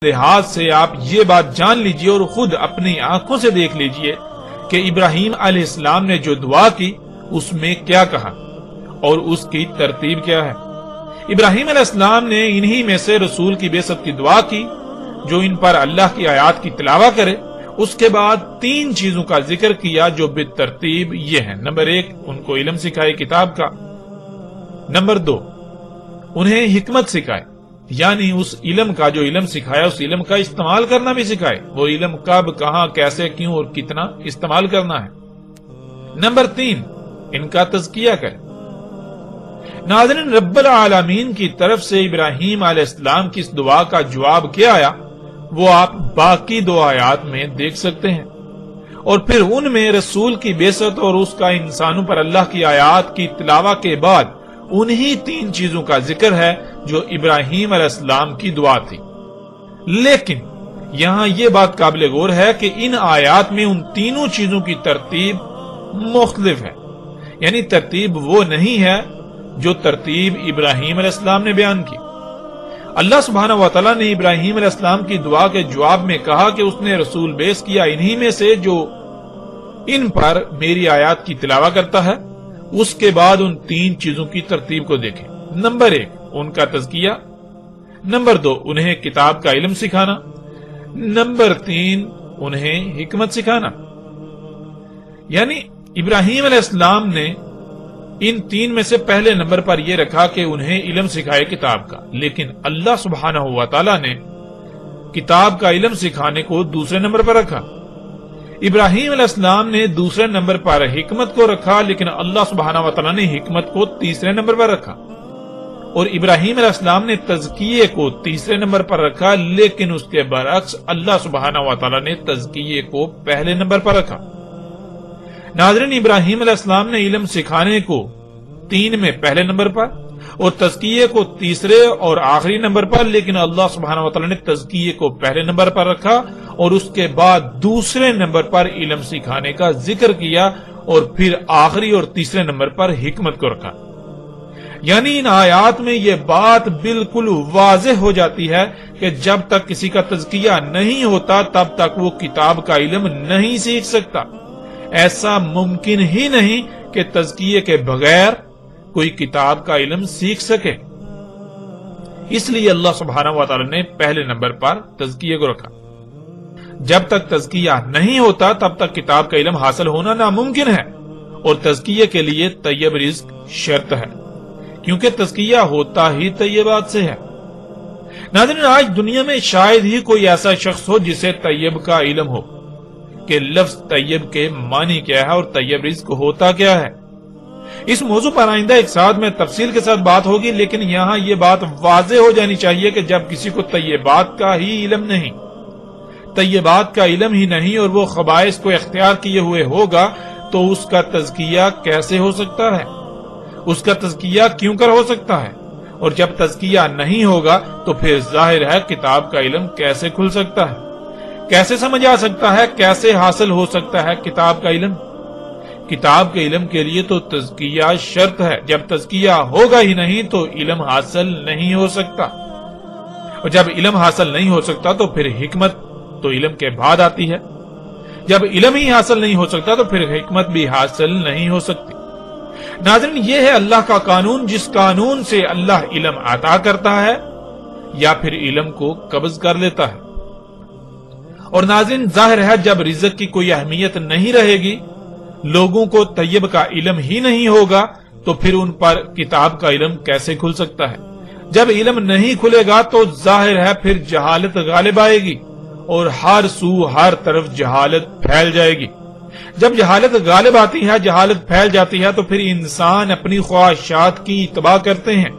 لحاظ سے آپ یہ بات جان لیجئے اور خود اپنی آنکھوں سے دیکھ لیجئے کہ ابراہیم علیہ السلام نے جو دعا کی اس میں کیا کہا اور اس کی ترتیب کیا ہے۔ ابراہیم علیہ السلام نے انہی میں سے رسول کی بعثت کی دعا کی جو ان پر اللہ کی آیات کی تلاوت کرے۔ اس کے بعد 3 چیزوں کا ذکر کیا جو بالترتیب یہ ہیں۔ نمبر 1، ان کو علم سکھائے کتاب کا۔ نمبر 2، انہیں حکمت سکھائے، یعنی اس علم کا جو علم سکھایا اس علم کا استعمال کرنا بھی سکھائے، وہ علم کب، کہاں، کیسے، کیوں اور کتنا استعمال کرنا ہے۔ نمبر 3، ان کا تزکیہ کرے۔ ناظرین، رب العالمین کی طرف سے ابراہیم علیہ السلام کی اس دعا کا جواب کیا آیا وہ آپ باقی 2 آیات میں دیکھ سکتے ہیں، اور پھر ان میں رسول کی بعثت اور اس کا انسانوں پر اللہ کی آیات کی تلاوت کے بعد انہی 3 چیزوں کا ذکر ہے جو ابراہیم علیہ السلام کی دعا تھی۔ لیکن یہاں یہ بات قابل غور ہے کہ ان آیات میں ان تینوں چیزوں کی ترتیب مختلف ہے، یعنی ترتیب وہ نہیں ہے جو ترتیب ابراہیم علیہ السلام نے بیان کی۔ اللہ سبحانہ وتعالی نے ابراہیم علیہ السلام کی دعا کے جواب میں کہا کہ اس نے رسول بیعث کیا انہی میں سے جو ان پر میری آیات کی تلاوت کرتا ہے۔ اس کے بعد ان 3 چیزوں کی ترتیب کو دیکھیں۔ نمبر 1، ان کا تزکیہ۔ نمبر 2، انہیں کتاب کا علم سکھانا۔ نمبر 3، انہیں حکمت سکھانا۔ یعنی ابراہیم علیہ السلام نے ان 3 میں سے پہلے نمبر پر یہ رکھا کہ انہیں علم سکھائے کتاب کا، لیکن اللہ سبحانہ و تعالی نے کتاب کا علم سکھانے کو دوسرے نمبر پر رکھا۔ ابراہیم علیہ السلام نے دوسرے نمبر پر حکمت کو رکھا، لیکن اللہ سبحانہ و تعالی نے حکمت کو تیسرے نمبر پر رکھا، اور ابراہیم علیہ السلام نے تزکیے کو تیسرے نمبر پر رکھا، لیکن اس کے برعکس اللہ سبحانہ و تعالی نے تزکیے کو پہلے نمبر پر رکھا۔ ناظرین، ابراہیم علیہ السلام نے علم سکھانے کو 3 میں پہلے نمبر پر اور تزکیے کو تیسرے اور آخری نمبر پر، لیکن اللہ سبحانہ وتعالی نے تزکیے کو پہلے نمبر پر رکھا اور اس کے بعد دوسرے نمبر پر علم سکھانے کا ذکر کیا اور پھر آخری اور تیسرے نمبر پر حکمت کو رکھا۔ یعنی ان آیات میں یہ بات بالکل واضح ہو جاتی ہے کہ جب تک کسی کا تزکیہ نہیں ہوتا تب تک وہ کتاب کا علم نہیں سیکھ سکتا۔ ایسا ممکن ہی نہیں کہ تزکیے کے بغیر کوئی کتاب کا علم سیکھ سکے، اس لیے اللہ سبحانہ وتعالی نے پہلے نمبر پر تزکیے کو رکھا۔ جب تک تزکیہ نہیں ہوتا تب تک کتاب کا علم حاصل ہونا ناممکن ہے، اور تزکیے کے لیے طیب رزق شرط ہے، کیونکہ تزکیہ ہوتا ہی طیبات سے ہے۔ ناظرین، آج دنیا میں شاید ہی کوئی ایسا شخص ہو جسے طیب کا علم ہو کہ لفظ طیب کے معنی کیا ہے اور طیب رزق ہوتا کیا ہے۔ اس موضوع پر آئندہ ایک ساتھ میں تفصیل کے ساتھ بات ہوگی، لیکن یہاں یہ بات واضح ہو جانی چاہیے کہ جب کسی کو طیبات کا ہی علم نہیں، طیبات کا علم ہی نہیں اور وہ خبائث کو اختیار کیے ہوئے ہوگا تو اس کا تزکیہ کیسے ہو سکتا ہے، اس کا تزکیہ کیوں کر ہو سکتا ہے؟ اور جب تزکیہ نہیں ہوگا تو پھر ظاہر ہے کتاب کا علم کیسے کھل سکتا ہے، کیسے سمجھ آ سکتا ہے، کیسے حاصل ہو سکتا ہے کتاب کا علم؟ کتاب کے علم کے لیے تو تزکیہ شرط ہے، جب تزکیہ ہوگا ہی نہیں تو علم حاصل نہیں ہو سکتا، اور جب علم حاصل نہیں ہو سکتا تو پھر حکمت تو علم کے بعد آتی ہے، جب علم ہی حاصل نہیں ہو سکتا تو پھر حکمت بھی حاصل نہیں ہو سکتی۔ ناظرین، یہ ہے اللہ کا قانون، جس قانون سے اللہ علم عطا کرتا ہے یا پھر علم کو قبض کر لیتا ہے۔ اور ناظرین، ظاہر ہے جب رزق کی کوئی اہمیت نہیں رہے گی، لوگوں کو طیب کا علم ہی نہیں ہوگا تو پھر ان پر کتاب کا علم کیسے کھل سکتا ہے؟ جب علم نہیں کھلے گا تو ظاہر ہے پھر جہالت غالب آئے گی اور ہر سو ہر طرف جہالت پھیل جائے گی۔ جب جہالت غالب آتی ہے، جہالت پھیل جاتی ہے تو پھر انسان اپنی خواہشات کی اتباع کرتے ہیں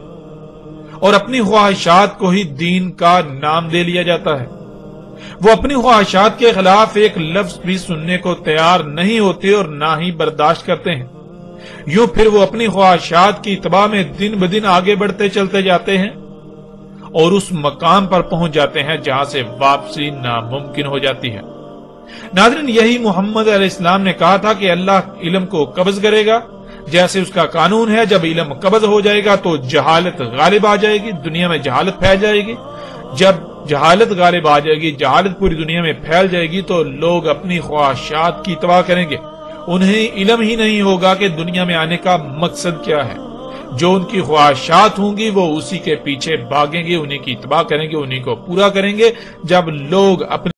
اور اپنی خواہشات کو ہی دین کا نام دے لیا جاتا ہے۔ وہ اپنی خواہشات کے خلاف ایک لفظ بھی سننے کو تیار نہیں ہوتے اور نہ ہی برداشت کرتے ہیں۔ یوں پھر وہ اپنی خواہشات کی اتباع میں دن بدن آگے بڑھتے چلتے جاتے ہیں اور اس مقام پر پہنچ جاتے ہیں جہاں سے واپسی ناممکن ہو جاتی ہے۔ ناظرین، یہی محمد علیہ السلام نے کہا تھا کہ اللہ علم کو قبض کرے گا، جیسے اس کا قانون ہے جب علم قبض ہو جائے گا تو جہالت غالب آ جائے گی، دنیا میں جہالت پھیل جائے گی۔ جب جہالت غالب آ جائے گی، جہالت پوری دنیا میں پھیل جائے گی تو لوگ اپنی خواہشات کی اتباع کریں گے. انہیں علم ہی نہیں ہوگا کہ دنیا میں آنے کا مقصد کیا ہے. جو ان کی خواہشات ہوں گی وہ اسی کے پیچھے بھاگیں گے، انہیں کی اتباع کریں گے، انہیں کو پورا کریں گے. جب لوگ اپنے